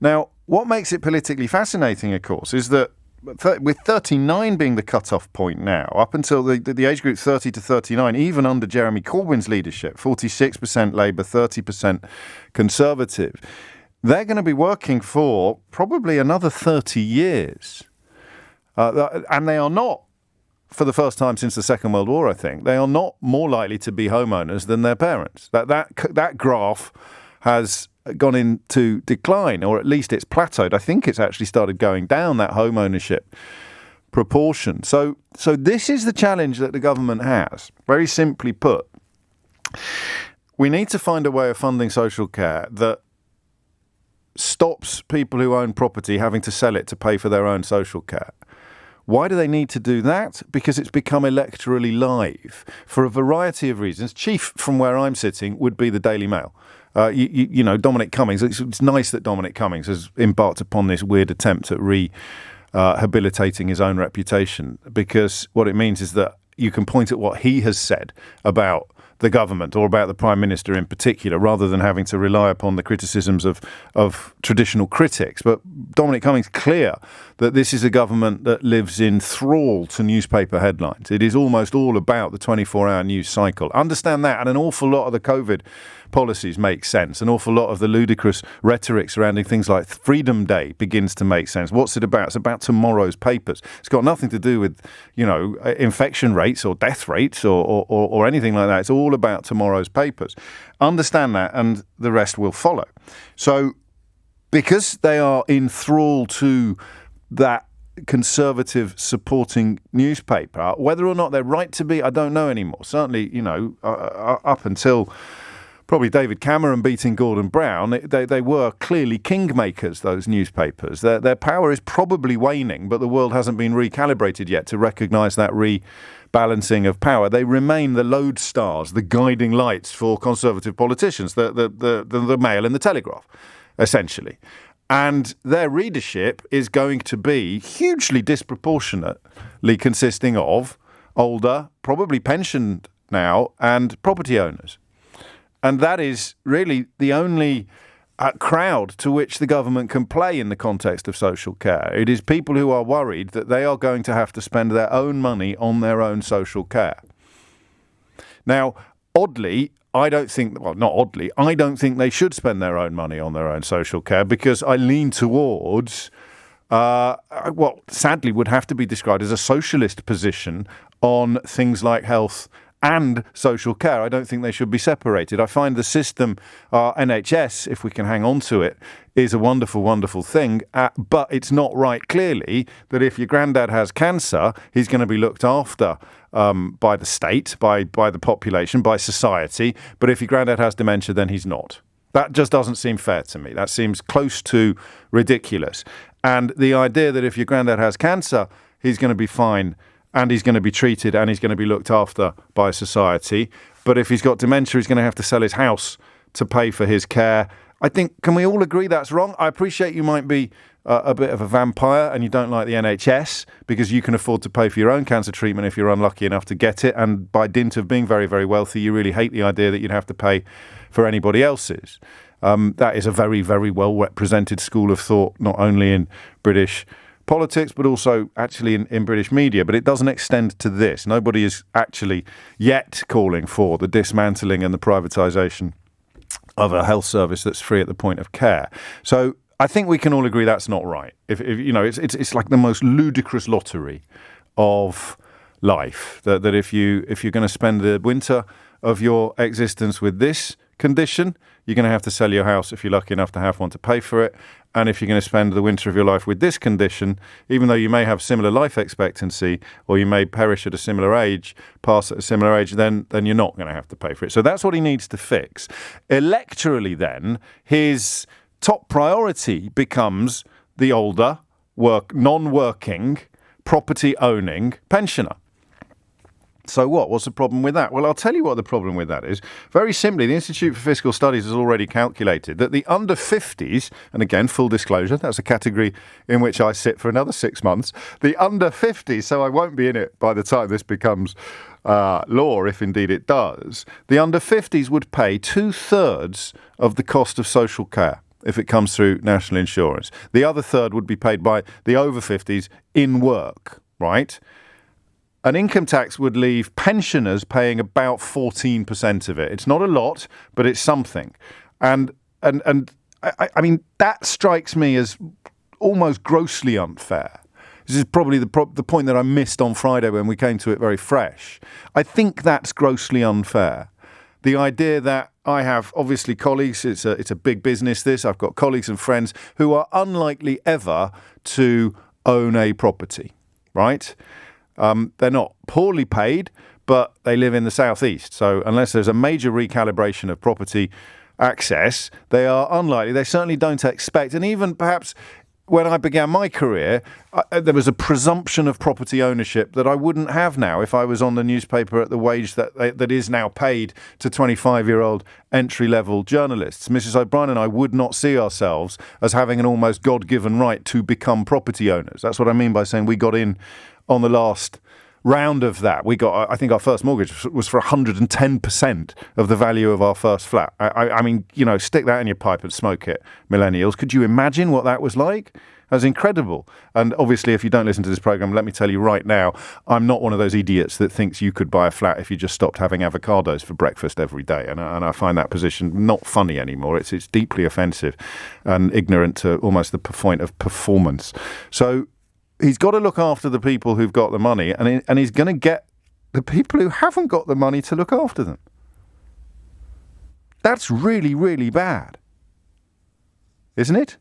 Now, what makes it politically fascinating, of course, is that with 39 being the cut-off point now, up until the age group 30 to 39, even under Jeremy Corbyn's leadership, 46% Labour, 30% Conservative, they're going to be working for probably another 30 years. And they are not, for the first time since the Second World War, I think, they are not more likely to be homeowners than their parents. That graph has gone into decline, or at least it's plateaued. I think it's actually started going down, that home ownership proportion. So this is the challenge that the government has. Very simply put, we need to find a way of funding social care that stops people who own property having to sell it to pay for their own social care. Why do they need to do that? Because it's become electorally live for a variety of reasons. Chief, from where I'm sitting, would be the Daily Mail. You know, Dominic Cummings, it's nice that Dominic Cummings has embarked upon this weird attempt at rehabilitating his own reputation, because what it means is that you can point at what he has said about the government or about the Prime Minister in particular, rather than having to rely upon the criticisms of traditional critics. But Dominic Cummings clear that this is a government that lives in thrall to newspaper headlines. It is almost all about the 24-hour news cycle. Understand that, and an awful lot of the COVID policies make sense. An awful lot of the ludicrous rhetoric surrounding things like Freedom Day begins to make sense. What's it about? It's about tomorrow's papers. It's got nothing to do with, you know, infection rates or death rates or anything like that. It's all about tomorrow's papers. Understand that, and the rest will follow. So because they are in thrall to that Conservative supporting newspaper, whether or not they're right to be, I don't know anymore. Certainly, you know, up until probably David Cameron beating Gordon Brown, they were clearly kingmakers, those newspapers. Their power is probably waning, but the world hasn't been recalibrated yet to recognise that rebalancing of power. They remain the lodestars, the guiding lights for Conservative politicians, the Mail and the Telegraph, essentially. And their readership is going to be hugely disproportionately consisting of older, probably pensioned now, and property owners. And that is really the only crowd to which the government can play in the context of social care. It is people who are worried that they are going to have to spend their own money on their own social care. Now, oddly, I don't think they should spend their own money on their own social care, because I lean towards what sadly would have to be described as a socialist position on things like health and social care. I don't think they should be separated. I find the system, NHS, if we can hang on to it, is a wonderful, wonderful thing. But it's not right, clearly, that if your granddad has cancer, he's going to be looked after by the state, by the population, by society. But if your granddad has dementia, then he's not. That just doesn't seem fair to me. That seems close to ridiculous. And the idea that if your granddad has cancer, he's going to be fine, and he's going to be treated, and he's going to be looked after by society. But if he's got dementia, he's going to have to sell his house to pay for his care. I think, can we all agree that's wrong? I appreciate you might be a bit of a vampire and you don't like the NHS because you can afford to pay for your own cancer treatment if you're unlucky enough to get it. And by dint of being very, very wealthy, you really hate the idea that you'd have to pay for anybody else's. That is a very, very well represented school of thought, not only in British politics, but also actually in British media. But it doesn't extend to this. Nobody is actually yet calling for the dismantling and the privatisation of a health service that's free at the point of care. So I think we can all agree that's not right. If you know, it's like the most ludicrous lottery of life that if you're going to spend the winter of your existence with this condition, you're going to have to sell your house if you're lucky enough to have one to pay for it. And if you're going to spend the winter of your life with this condition, even though you may have similar life expectancy or you may perish at a similar age, pass at a similar age, then you're not going to have to pay for it. So that's what he needs to fix. Electorally then, his top priority becomes the older, non-working, property-owning pensioner. So what? What's the problem with that? Well, I'll tell you what the problem with that is. Very simply, the Institute for Fiscal Studies has already calculated that the under 50s, and again, full disclosure, that's a category in which I sit for another 6 months, the under 50s, so I won't be in it by the time this becomes law, if indeed it does, the under 50s would pay 2/3 of the cost of social care. if it comes through national insurance. The other third would be paid by the over 50s in work, right? An income tax would leave pensioners paying about 14% of it. It's not a lot, but it's something. And I mean, that strikes me as almost grossly unfair. This is probably the point that I missed on Friday when we came to it very fresh. I think that's grossly unfair. The idea that I have, obviously, colleagues, it's a big business, this. I've got colleagues and friends who are unlikely ever to own a property, right? They're not poorly paid, but they live in the southeast. So unless there's a major recalibration of property access, they are unlikely. They certainly don't expect, and even perhaps when I began my career, there was a presumption of property ownership that I wouldn't have now if I was on the newspaper at the wage that is now paid to 25-year-old entry-level journalists. Mrs. O'Brien and I would not see ourselves as having an almost God-given right to become property owners. That's what I mean by saying we got in on the last round of that. We got, I think our first mortgage was for 110% of the value of our first flat. I mean, you know, stick that in your pipe and smoke it, millennials. Could you imagine what that was like? That was incredible. And obviously, if you don't listen to this program, let me tell you right now, I'm not one of those idiots that thinks you could buy a flat if you just stopped having avocados for breakfast every day. And I find that position not funny anymore. It's deeply offensive and ignorant to almost the point of performance. So he's got to look after the people who've got the money, and he's going to get the people who haven't got the money to look after them. That's really, really bad, isn't it?